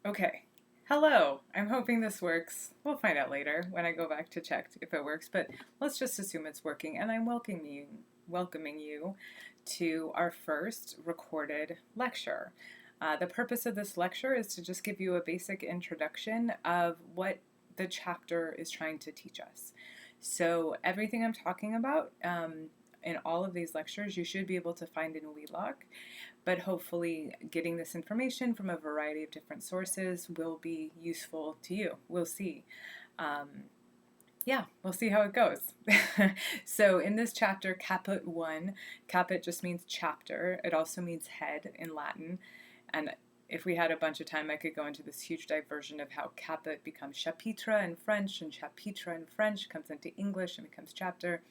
Okay. Hello. I'm hoping this works. We'll find out later when I go back to check if it works, but let's just assume it's working. And I'm welcoming you to our first recorded lecture. The purpose of this lecture is to just give you a basic introduction of what the chapter is trying to teach us. So everything I'm talking about in all of these lectures, you should be able to find in Wheelock, but hopefully getting this information from a variety of different sources will be useful to you. We'll see. Um, yeah, we'll see how it goes. So in this chapter, Caput One, caput just means chapter. It also means head in Latin. And if we had a bunch of time, I could go into this huge diversion of how caput becomes chapitre in French, and chapitre in French comes into English and becomes chapter.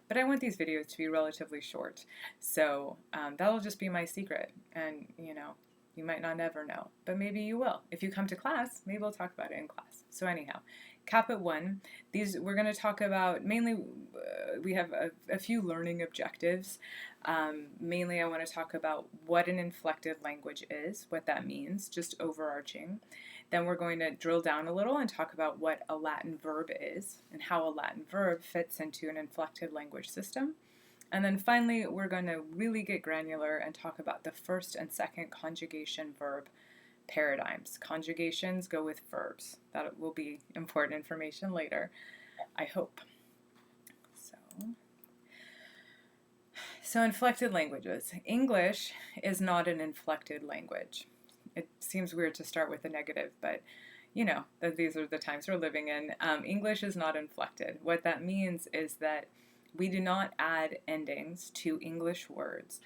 But I want these videos to be relatively short, so that'll just be my secret. And you might not ever know, but maybe you will. If you come to class, maybe we'll talk about it in class. So anyhow, Caput One. These we're going to talk about mainly. We have a few learning objectives. Mainly, I want to talk about what an inflected language is, what that means, just overarching. Then we're going to drill down a little and talk about what a Latin verb is and how a Latin verb fits into an inflected language system. And then finally, we're going to really get granular and talk about the first and second conjugation verb paradigms. Conjugations go with verbs. That will be important information later, I hope. So inflected languages. English is not an inflected language. It seems weird to start with a negative, but these are the times we're living in. English is not inflected. What that means is that we do not add endings to English words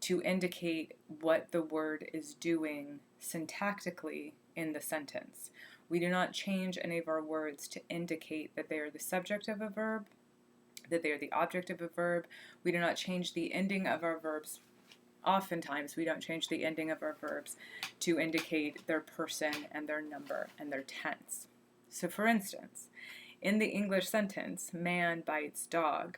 to indicate what the word is doing syntactically in the sentence. We do not change any of our words to indicate that they are the subject of a verb, that they are the object of a verb. We do not change the ending of our verbs. Oftentimes, we don't change the ending of our verbs to indicate their person and their number and their tense. So for instance, in the English sentence, man bites dog,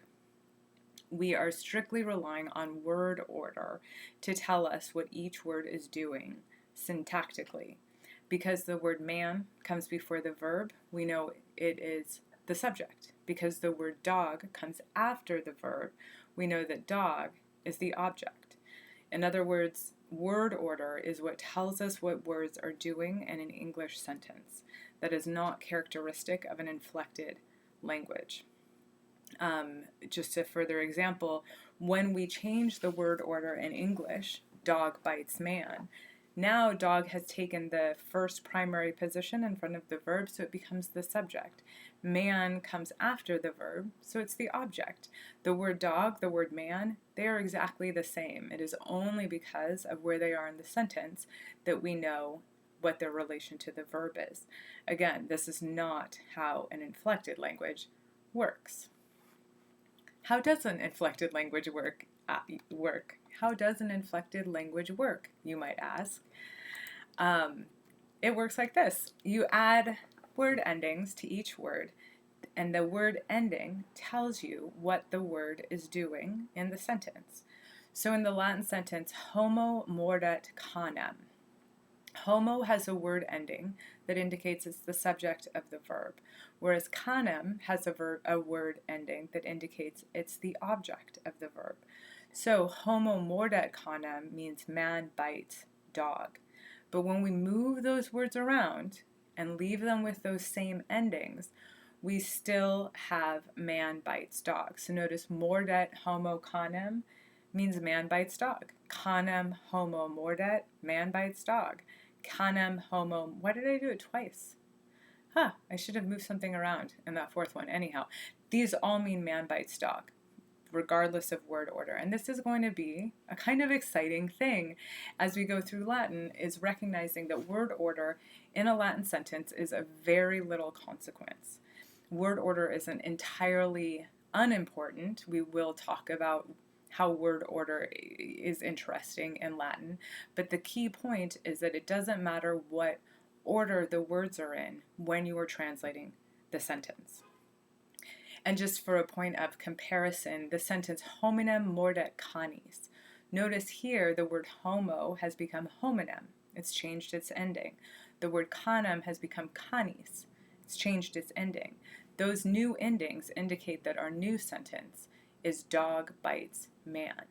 we are strictly relying on word order to tell us what each word is doing syntactically. Because the word man comes before the verb, we know it is the subject. Because the word dog comes after the verb, we know that dog is the object. In other words, word order is what tells us what words are doing in an English sentence. That is not characteristic of an inflected language. Just a further example, when we change the word order in English, dog bites man, now dog has taken the first primary position in front of the verb, so it becomes the subject. Man comes after the verb, so it's the object. The word dog, the word man, they are exactly the same. It is only because of where they are in the sentence that we know what their relation to the verb is. Again, this is not how an inflected language works. How does an inflected language work? How does an inflected language work, you might ask? It works like this. You add word endings to each word, and the word ending tells you what the word is doing in the sentence. So in the Latin sentence, homo mordet canem, homo has a word ending that indicates it's the subject of the verb, whereas canem has a word ending that indicates it's the object of the verb. So homo mordet canem means man bites dog. But when we move those words around and leave them with those same endings, we still have man bites dog. So notice mordet homo canem means man bites dog. Canem homo mordet, man bites dog. Canem homo, why did I do it twice? I should have moved something around in that fourth one. Anyhow, these all mean man bites dog, regardless of word order. And this is going to be a kind of exciting thing as we go through Latin, is recognizing that word order in a Latin sentence is of very little consequence. Word order isn't entirely unimportant. We will talk about how word order is interesting in Latin, but the key point is that it doesn't matter what order the words are in when you are translating the sentence. And just for a point of comparison, the sentence hominem mordet canis. Notice here the word homo has become hominem. It's changed its ending. The word canam has become canis. It's changed its ending. Those new endings indicate that our new sentence is dog bites man.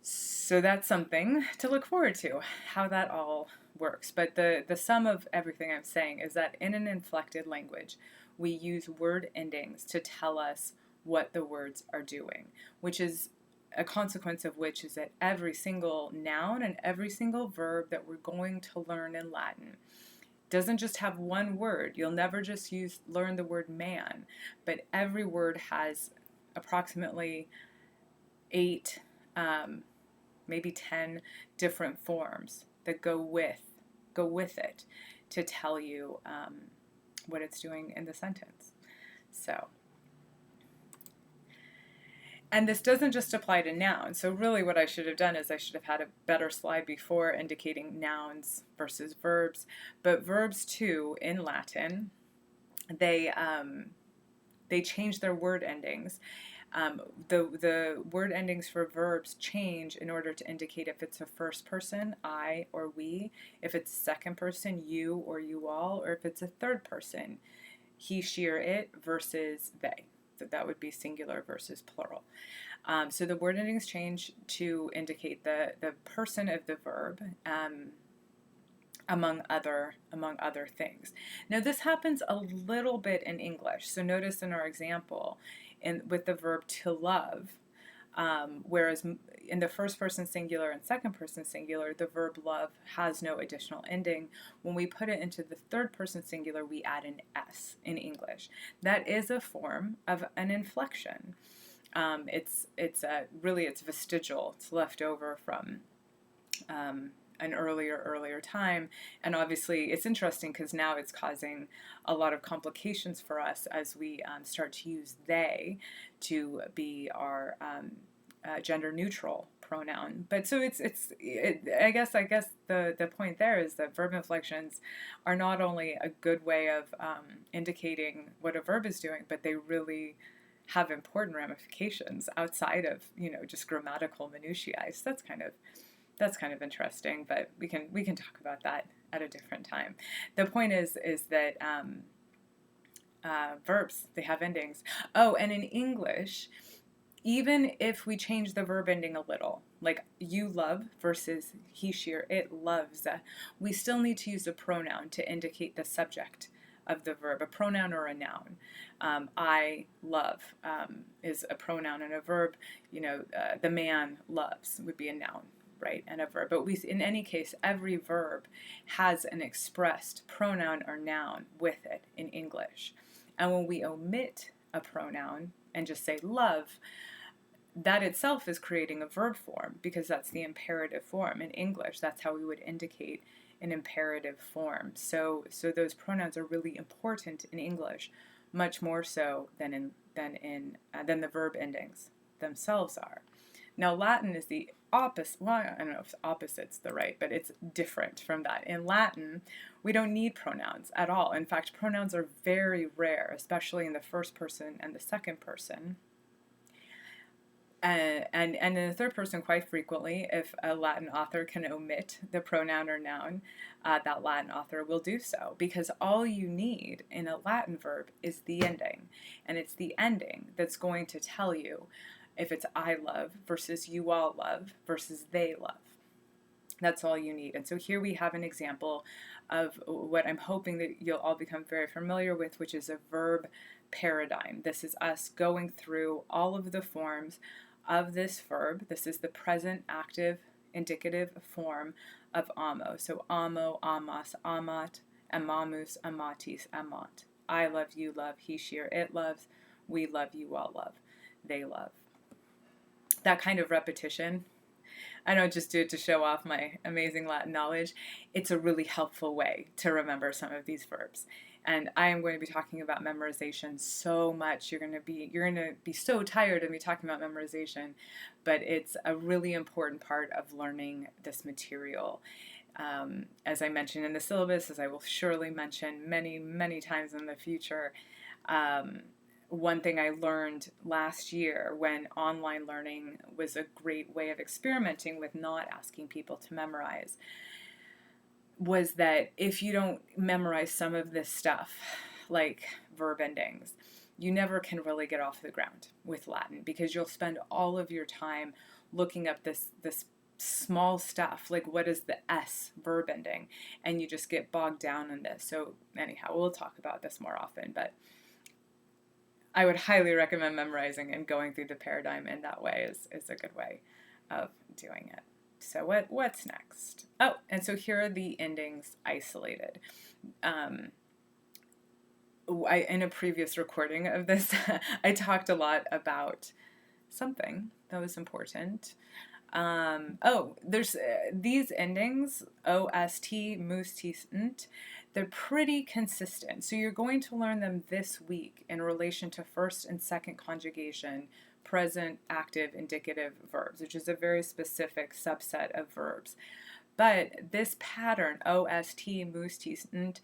So that's something to look forward to, how that all works. But the sum of everything I'm saying is that in an inflected language, we use word endings to tell us what the words are doing, which is a consequence of which is that every single noun and every single verb that we're going to learn in Latin doesn't just have one word. You'll never just learn the word man, but every word has approximately 8, maybe 10 different forms that go with it to tell you what it's doing in the sentence. So, and this doesn't just apply to nouns. So really what I should have done is I should have had a better slide before indicating nouns versus verbs. But verbs too, in Latin, they change their word endings. The word endings for verbs change in order to indicate if it's a first person, I or we, if it's a second person, you or you all, or if it's a third person, he, she, or it versus they. So that would be singular versus plural. So the word endings change to indicate the person of the verb, among other things. Now this happens a little bit in English. So notice in our example, with the verb to love, whereas in the first person singular and second person singular, the verb love has no additional ending. When we put it into the third person singular, we add an S in English. That is a form of an inflection. It's vestigial. It's left over from an earlier time, and obviously it's interesting because now it's causing a lot of complications for us as we start to use they to be our gender neutral pronoun. But so I guess the point there is that verb inflections are not only a good way of indicating what a verb is doing, but they really have important ramifications outside of just grammatical minutiae. So that's kind of interesting, but we can talk about that at a different time. The point is that verbs, they have endings. Oh, and in English, even if we change the verb ending a little, like you love versus he, she, or it loves, we still need to use a pronoun to indicate the subject of the verb, a pronoun or a noun. I love is a pronoun and a verb. The man loves would be a noun, right, and a verb. But in any case, every verb has an expressed pronoun or noun with it in English. And when we omit a pronoun and just say love, that itself is creating a verb form because that's the imperative form. In English, that's how we would indicate an imperative form. So those pronouns are really important in English, much more so than the verb endings themselves are. Now Latin is the opposite. Well, I don't know if opposite's the right, but it's different from that. In Latin, we don't need pronouns at all. In fact, pronouns are very rare, especially in the first person and the second person. And in the third person, quite frequently, if a Latin author can omit the pronoun or noun, that Latin author will do so, because all you need in a Latin verb is the ending. And it's the ending that's going to tell you if it's I love versus you all love versus they love. That's all you need. And so here we have an example of what I'm hoping that you'll all become very familiar with, which is a verb paradigm. This is us going through all of the forms of this verb. This is the present active indicative form of amo. So amo, amas, amat, amamus, amatis, amat. I love, you love, he, she, or it loves, we love, you all love, they love. That kind of repetition, I don't just do it to show off my amazing Latin knowledge. It's a really helpful way to remember some of these verbs. And I am going to be talking about memorization so much. You're going to be so tired of me talking about memorization, but it's a really important part of learning this material. As I mentioned in the syllabus, as I will surely mention many, many times in the future, one thing I learned last year when online learning was a great way of experimenting with not asking people to memorize was that if you don't memorize some of this stuff, like verb endings, you never can really get off the ground with Latin, because you'll spend all of your time looking up this small stuff, like what is the S verb ending, and you just get bogged down in this. So anyhow, we'll talk about this more often, but I would highly recommend memorizing and going through the paradigm in that way is a good way of doing it. So what's next? Oh, and so here are the endings isolated. In a previous recording of this, I talked a lot about something that was important. There's these endings, ost, moest, nt, they're pretty consistent. So you're going to learn them this week in relation to first and second conjugation, present, active, indicative verbs, which is a very specific subset of verbs. But this pattern, ost, moest, nt,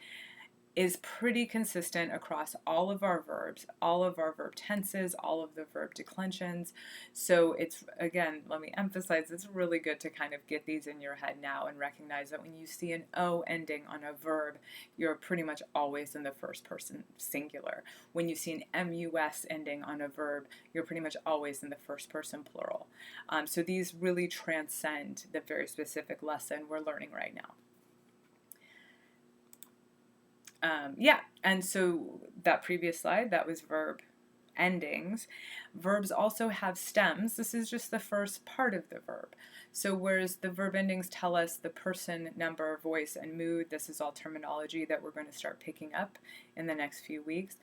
is pretty consistent across all of our verbs, all of our verb tenses, all of the verb declensions. So it's, again, let me emphasize, it's really good to kind of get these in your head now and recognize that when you see an O ending on a verb, you're pretty much always in the first person singular. When you see an MUS ending on a verb, you're pretty much always in the first person plural. So these really transcend the very specific lesson we're learning right now. And so that previous slide, that was verb endings. Verbs also have stems. This is just the first part of the verb. So whereas the verb endings tell us the person, number, voice, and mood, this is all terminology that we're going to start picking up in the next few weeks.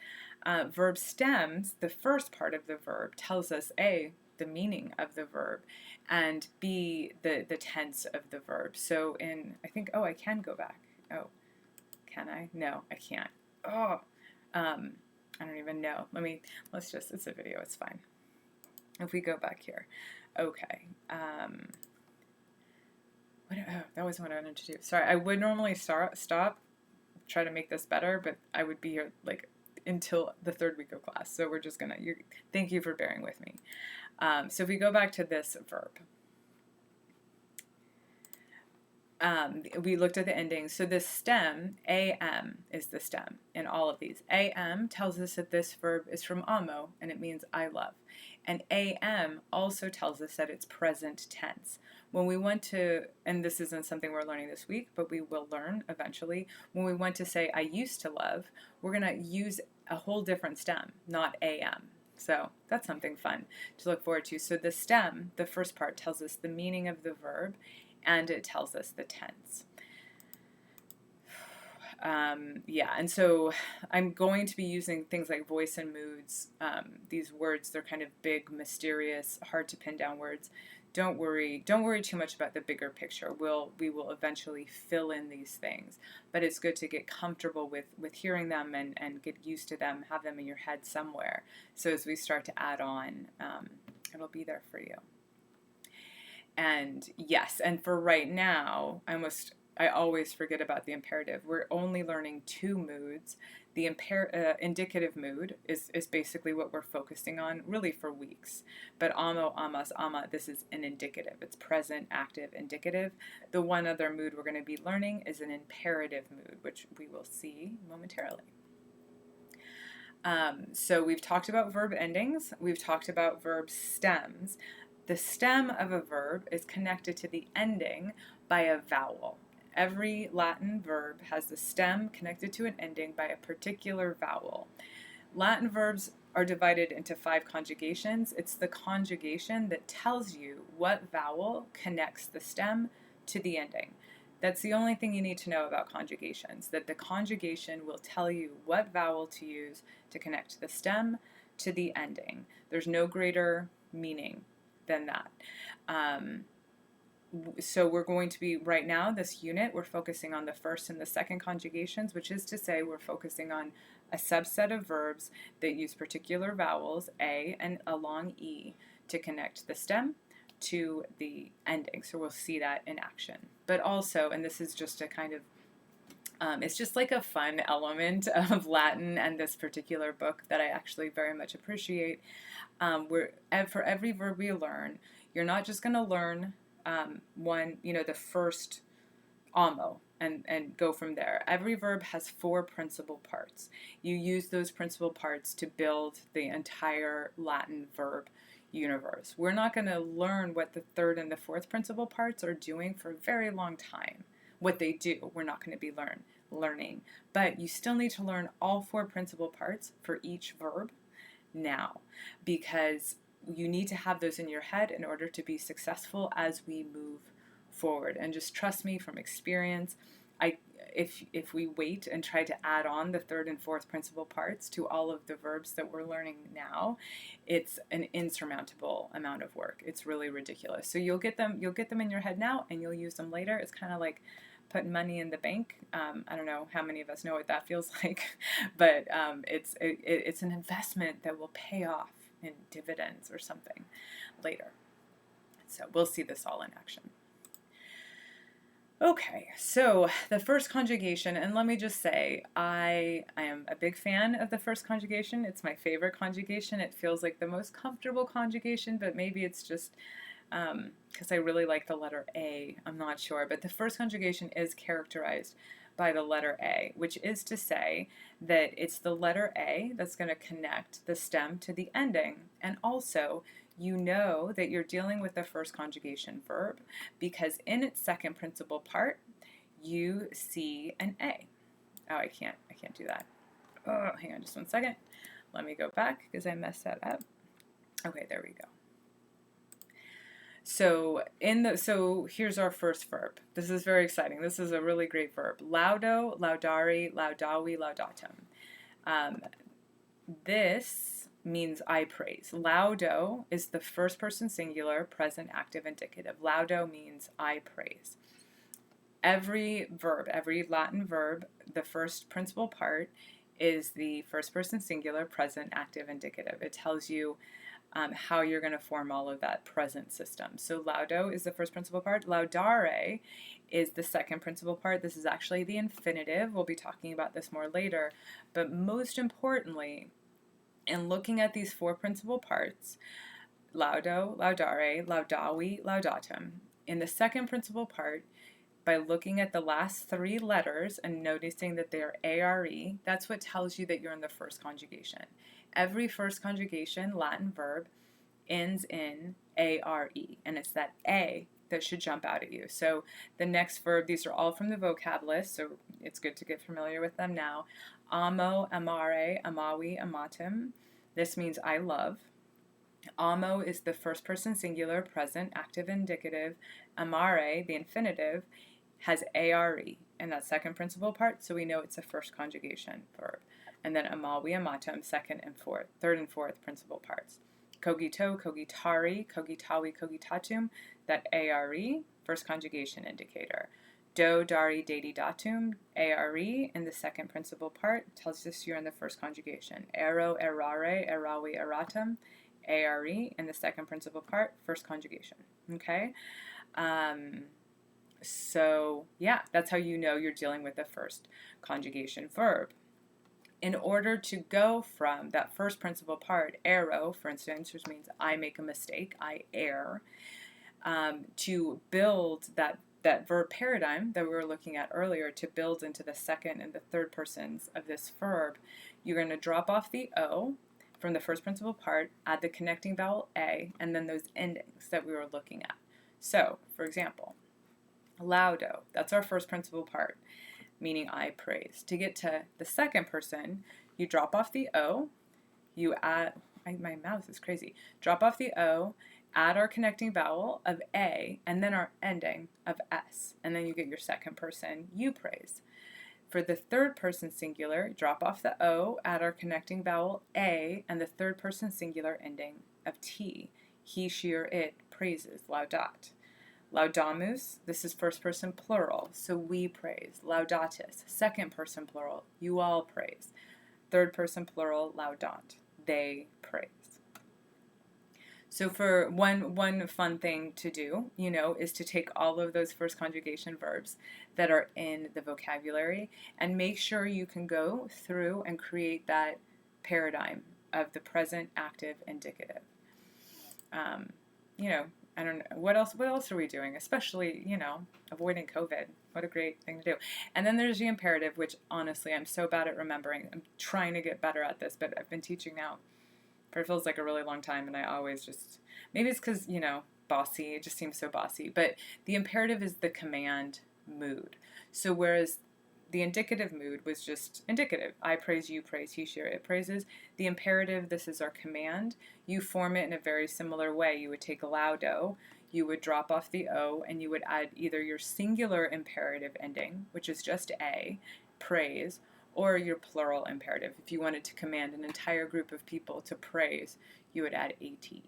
Verb stems, the first part of the verb, tells us A, the meaning of the verb, and B, the tense of the verb. So I can go back. Oh. Can I? No, I can't. I don't even know. It's a video, it's fine. If we go back here. Okay. That was what I wanted to do. Sorry, I would normally stop, try to make this better, but I would be here like until the third week of class. So we're just thank you for bearing with me. So if we go back to this verb, we looked at the endings. So the stem, am, is the stem in all of these. Am tells us that this verb is from amo, and it means I love. And am also tells us that it's present tense. When we want to, and this isn't something we're learning this week, but we will learn eventually, when we want to say I used to love, we're going to use a whole different stem, not am. So that's something fun to look forward to. So the stem, the first part, tells us the meaning of the verb, and it tells us the tense. And so I'm going to be using things like voice and moods. These words, they're kind of big, mysterious, hard to pin down words. Don't worry too much about the bigger picture. We will eventually fill in these things, but it's good to get comfortable with hearing them and get used to them, have them in your head somewhere. So as we start to add on, it'll be there for you. And yes, and for right now, I always forget about the imperative. We're only learning 2 moods. The indicative mood is basically what we're focusing on really for weeks. But amo, amas, ama, this is an indicative. It's present, active, indicative. The one other mood we're going to be learning is an imperative mood, which we will see momentarily. So we've talked about verb endings. We've talked about verb stems. The stem of a verb is connected to the ending by a vowel. Every Latin verb has the stem connected to an ending by a particular vowel. Latin verbs are divided into 5 conjugations. It's the conjugation that tells you what vowel connects the stem to the ending. That's the only thing you need to know about conjugations, that the conjugation will tell you what vowel to use to connect the stem to the ending. There's no greater meaning than that. So we're going to be, right now, this unit, we're focusing on the first and the second conjugations, which is to say we're focusing on a subset of verbs that use particular vowels, A and a long E, to connect the stem to the ending. So we'll see that in action. But also, and this is just a kind of, it's just like a fun element of Latin and this particular book that I actually very much appreciate. For every verb we learn, you're not just going to learn the first amo, and go from there. Every verb has 4 principal parts. You use those principal parts to build the entire Latin verb universe. We're not going to learn what the third and the fourth principal parts are doing for a very long time. What they do, we're not going to be learning. But you still need to learn all 4 principal parts for each verb now, because you need to have those in your head in order to be successful as we move forward. And just trust me from experience, if we wait and try to add on the third and fourth principal parts to all of the verbs that we're learning now, it's an insurmountable amount of work. It's really ridiculous. So you'll get them in your head now, and you'll use them later. It's kind of like putting money in the bank. I don't know how many of us know what that feels like, but it's an investment that will pay off in dividends or something later. So we'll see this all in action. Okay, so the first conjugation, and let me just say, I am a big fan of the first conjugation. It's my favorite conjugation. It feels like the most comfortable conjugation, but maybe it's just because I really like the letter A. I'm not sure, but the first conjugation is characterized by the letter A, which is to say that it's the letter A that's going to connect the stem to the ending, and also you know that you're dealing with the first conjugation verb because in its second principal part, you see an A. Oh, I can't do that. Oh, hang on just one second. Let me go back because I messed that up. Okay, there we go. So here's our first verb. This is very exciting. This is a really great verb. Laudo, laudari, laudavi, laudatum. This means I praise. Laudo is the first person singular, present, active, indicative. Laudo means I praise. Every verb, every Latin verb, the first principal part is the first person singular, present, active, indicative. It tells you how you're going to form all of that present system. So laudo is the first principal part. Laudare is the second principal part. This is actually the infinitive. We'll be talking about this more later. But most importantly, in looking at these 4 principal parts, laudo, laudare, laudavi, laudatum, in the second principal part, by looking at the last 3 letters and noticing that they are are, that's what tells you that you're in the first conjugation. Every first conjugation Latin verb ends in are, and it's that A that should jump out at you. So the next verb, these are all from the vocab list, so it's good to get familiar with them now. Amo, amare, amavi, amatum. This means I love. Amo is the first person singular, present, active, indicative. Amare, the infinitive, has are in that second principal part, so we know it's a first conjugation verb. And then amavi, amatum, third and fourth principal parts. Cogito, cogitari, cogitavi, cogitatum, that are, first conjugation indicator. Do, dari, dati, datum, are in the second principal part, tells us you're in the first conjugation. Ero, errare, eravi, eratum, are in the second principal part, first conjugation. Okay? So, yeah, that's how you know you're dealing with the first conjugation verb. In order to go from that first principal part, ero, for instance, which means I make a mistake, I err, to build that verb paradigm that we were looking at earlier, to build into the second and the third persons of this verb, you're going to drop off the O from the first principal part, add the connecting vowel A, and then those endings that we were looking at. So, for example, laudo, that's our first principal part, meaning I praise. To get to the second person, you drop off the O, you add, my mouth is crazy, drop off the O, add our connecting vowel of A, and then our ending of S, and then you get your second person, you praise. For the third person singular, drop off the O, add our connecting vowel A, and the third person singular ending of T. He, she, or it praises, laudat. Laudamus, this is first person plural, so we praise. Laudatis, second person plural, you all praise. Third person plural, laudant, they praise. So for one fun thing to do, is to take all of those first conjugation verbs that are in the vocabulary and make sure you can go through and create that paradigm of the present, active, indicative. I don't know what else are we doing, especially, avoiding COVID. What a great thing to do. And then there's the imperative, which honestly I'm so bad at remembering. I'm trying to get better at this, but I've been teaching now for it feels like a really long time, and I always just, maybe it's because, bossy, it just seems so bossy. But the imperative is the command mood. So whereas the indicative mood was just indicative. I praise, you praise, he, she, it praises. The imperative, this is our command. You form it in a very similar way. You would take laudo, you would drop off the O, and you would add either your singular imperative ending, which is just a, praise, or your plural imperative. If you wanted to command an entire group of people to praise, you would add ate.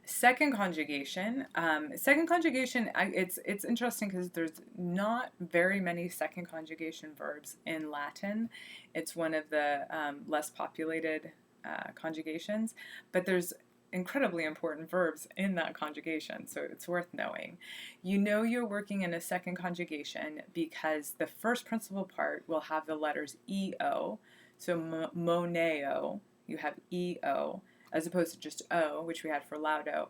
Second conjugation. It's interesting because there's not very many second conjugation verbs in Latin. It's one of the less populated conjugations, but there's incredibly important verbs in that conjugation, so it's worth knowing. You know you're working in a second conjugation because the first principal part will have the letters EO, so moneo, you have EO, as opposed to just O, which we had for laudo.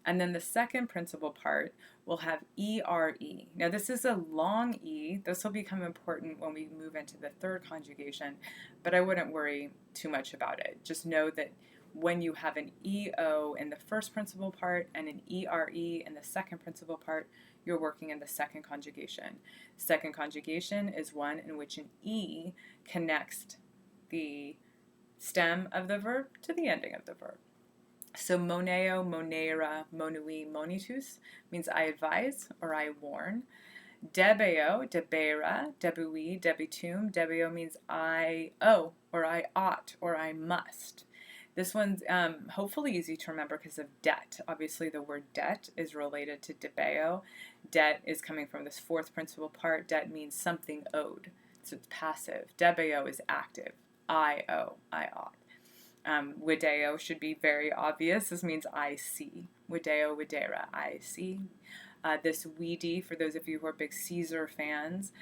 And then the second principal part will have ERE. Now this is a long E. This will become important when we move into the third conjugation, but I wouldn't worry too much about it. Just know that when you have an EO in the first principal part and an ERE in the second principal part, you're working in the second conjugation. Second conjugation is one in which an E connects the stem of the verb to the ending of the verb. So moneo, monera, monui, monitus means I advise or I warn. Debeo, debera, debui, debitum. Debeo means I owe or I ought or I must. This one's hopefully easy to remember because of debt. Obviously the word debt is related to debeo. Debt is coming from this fourth principal part. Debt means something owed. So it's passive. Debeo is active. I owe, I ought. Video should be very obvious. This means I see. Video, videra, I see. This weedy, for those of you who are big Caesar fans,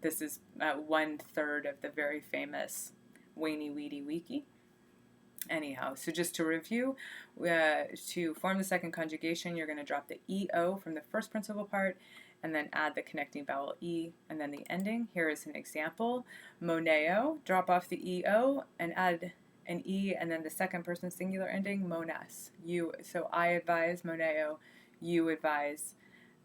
this is 1/3 of the very famous Weeny Weedy Weeky. Anyhow, so just to review, to form the second conjugation, you're going to drop the EO from the first principal part and then add the connecting vowel E and then the ending. Here is an example. Moneo, drop off the EO and add an E and then the second person singular ending, monas. You, so I advise moneo, you advise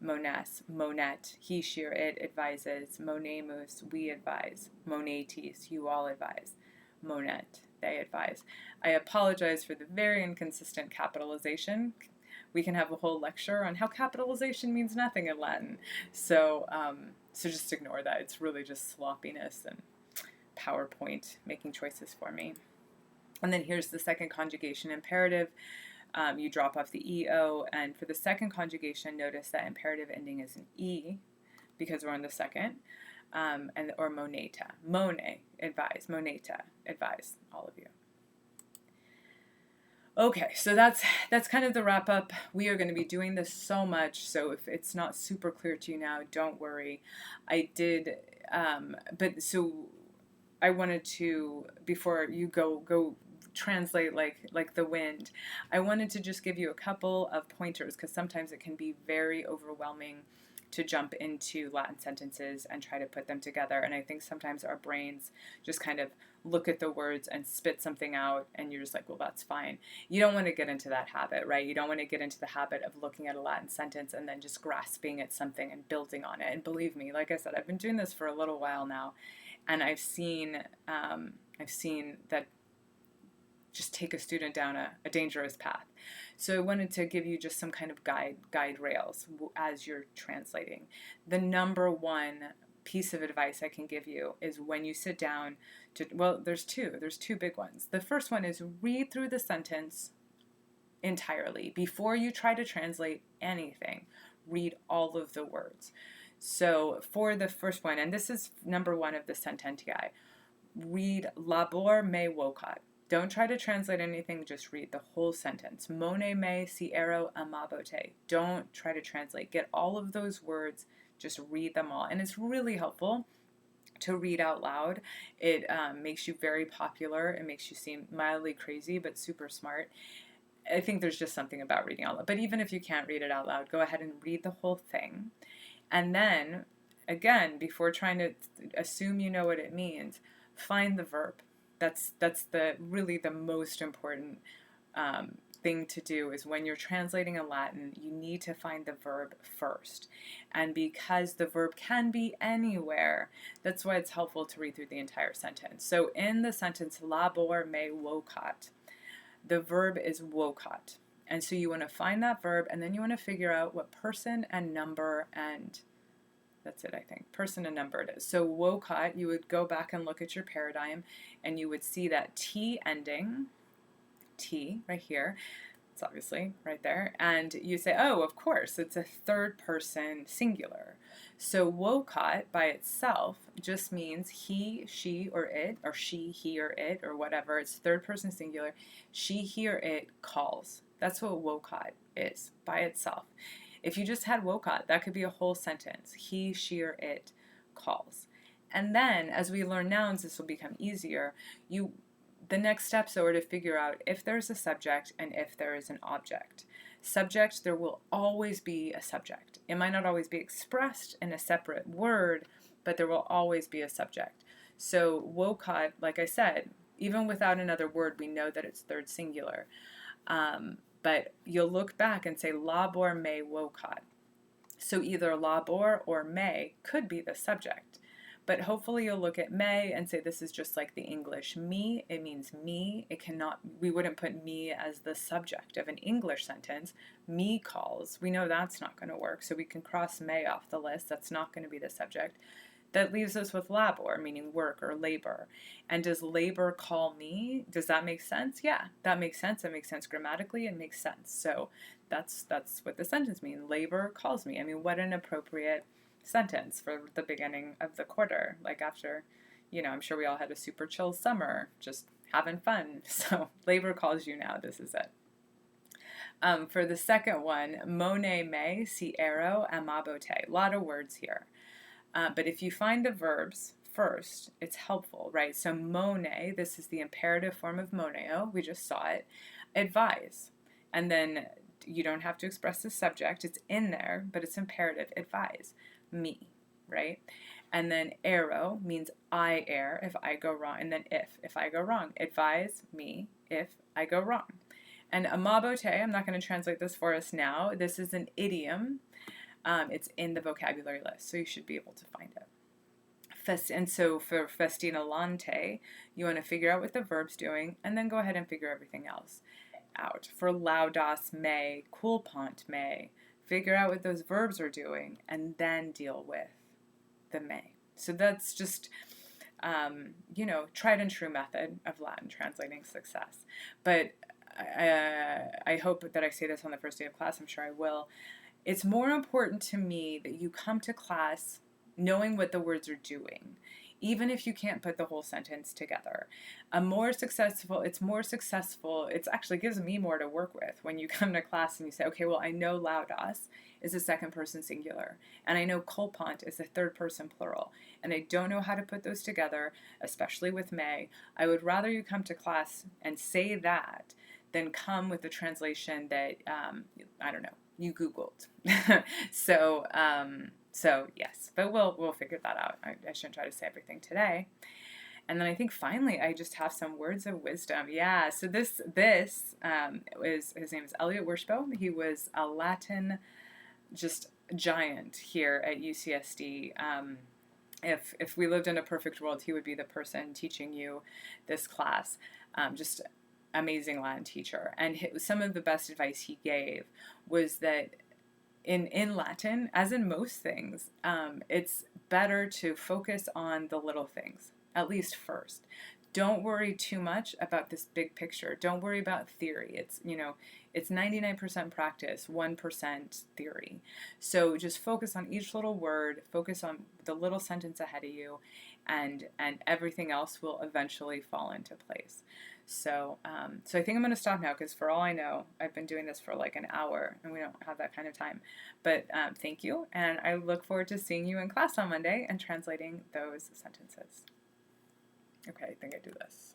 monas, monet, he, she, or it advises, monemus, we advise, monetis, you all advise, monet, they advise. I apologize for the very inconsistent capitalization. We can have a whole lecture on how capitalization means nothing in Latin. So just ignore that. It's really just sloppiness and PowerPoint making choices for me. And then here's the second conjugation imperative. You drop off the EO, and for the second conjugation, notice that imperative ending is an E because we're on the second, or moneta. Mone, advise. Moneta, advise, all of you. Okay, so that's kind of the wrap up. We are going to be doing this so much, so if it's not super clear to you now, don't worry. I did, but so I wanted to, before you go translate like the wind, I wanted to just give you a couple of pointers because sometimes it can be very overwhelming to jump into Latin sentences and try to put them together. And I think sometimes our brains just kind of look at the words and spit something out and you're just like, well, that's fine. You don't want to get into that habit, right? You don't want to get into the habit of looking at a Latin sentence and then just grasping at something and building on it. And believe me, like I said, I've been doing this for a little while now, and I've seen that just take a student down a dangerous path. So I wanted to give you just some kind of guide rails as you're translating. The number one piece of advice I can give you is when you sit down to, well, there's two big ones. The first one is read through the sentence entirely. Before you try to translate anything, read all of the words. So for the first one, and this is number one of the sententiae, read labor me vocat. Don't try to translate anything, just read the whole sentence. Mone me siero amabote. Don't try to translate. Get all of those words, just read them all. And it's really helpful to read out loud. It makes you very popular. It makes you seem mildly crazy, but super smart. I think there's just something about reading out loud. But even if you can't read it out loud, go ahead and read the whole thing. And then, again, before trying to assume you know what it means, find the verb. That's really the most important thing to do is when you're translating in Latin, you need to find the verb first. And because the verb can be anywhere, that's why it's helpful to read through the entire sentence. So in the sentence, labor me vocat, the verb is vocat. And so you want to find that verb, and then you want to figure out what person and number, and that's it, I think. Person and number it is. So vocat, you would go back and look at your paradigm, and you would see that T ending, T right here, it's obviously right there, and you say, oh, of course, it's a third person singular. So vocat by itself just means he, she, or it, or she, he, or it, or whatever. It's third person singular. She, he, or it calls. That's what vocat is by itself. If you just had vocat, that could be a whole sentence. He, she, or it calls. And then as we learn nouns, this will become easier. The next steps are to figure out if there's a subject and if there is an object. Subject, there will always be a subject. It might not always be expressed in a separate word, but there will always be a subject. So vocat, like I said, even without another word, we know that it's third singular. But you'll look back and say labor me vocat. So either labor or me could be the subject. But hopefully you'll look at me and say this is just like the English me. It means me. It cannot, we wouldn't put me as the subject of an English sentence. Me calls. We know that's not going to work. So we can cross me off the list. That's not going to be the subject. That leaves us with labor, meaning work or labor. And does labor call me? Does that make sense? Yeah, that makes sense. It makes sense grammatically. It makes sense. So that's what the sentence means. Labor calls me. I mean, what an appropriate sentence for the beginning of the quarter. Like after, I'm sure we all had a super chill summer, just having fun. So labor calls you now. This is it. For the second one, mone me, si ero, amabote. A lot of words here. But if you find the verbs first, it's helpful, right? So mone, this is the imperative form of moneo. We just saw it. Advise. And then you don't have to express the subject. It's in there, but it's imperative. Advise. Me, right? And then ero means I err if I go wrong. And then if I go wrong. Advise me if I go wrong. And amabote, I'm not going to translate this for us now. This is an idiom. It's in the vocabulary list, so you should be able to find it. And so for festinalante, you want to figure out what the verb's doing, and then go ahead and figure everything else out. For laudas me, culpant me, figure out what those verbs are doing, and then deal with the me. So that's just, tried and true method of Latin translating success. But I hope that I say this on the first day of class. I'm sure I will. It's more important to me that you come to class knowing what the words are doing, even if you can't put the whole sentence together. It's more successful. It actually gives me more to work with when you come to class and you say, okay, well, I know laudas is a second person singular, and I know culpant is a third person plural, and I don't know how to put those together, especially with me. I would rather you come to class and say that than come with a translation that, I don't know, you Googled. So yes, but we'll figure that out. I shouldn't try to say everything today. And then I think finally I just have some words of wisdom. Yeah, so this is, his name is Elliot Wershbo. He was a Latin just giant here at UCSD. If we lived in a perfect world, he would be the person teaching you this class. Just amazing Latin teacher. And some of the best advice he gave was that in Latin, as in most things, it's better to focus on the little things, at least first. Don't worry too much about this big picture. Don't worry about theory. It's 99% practice, 1% theory. So just focus on each little word, focus on the little sentence ahead of you, and everything else will eventually fall into place. So I think I'm going to stop now because for all I know, I've been doing this for like an hour and we don't have that kind of time. But thank you, and I look forward to seeing you in class on Monday and translating those sentences. Okay, I think I do this.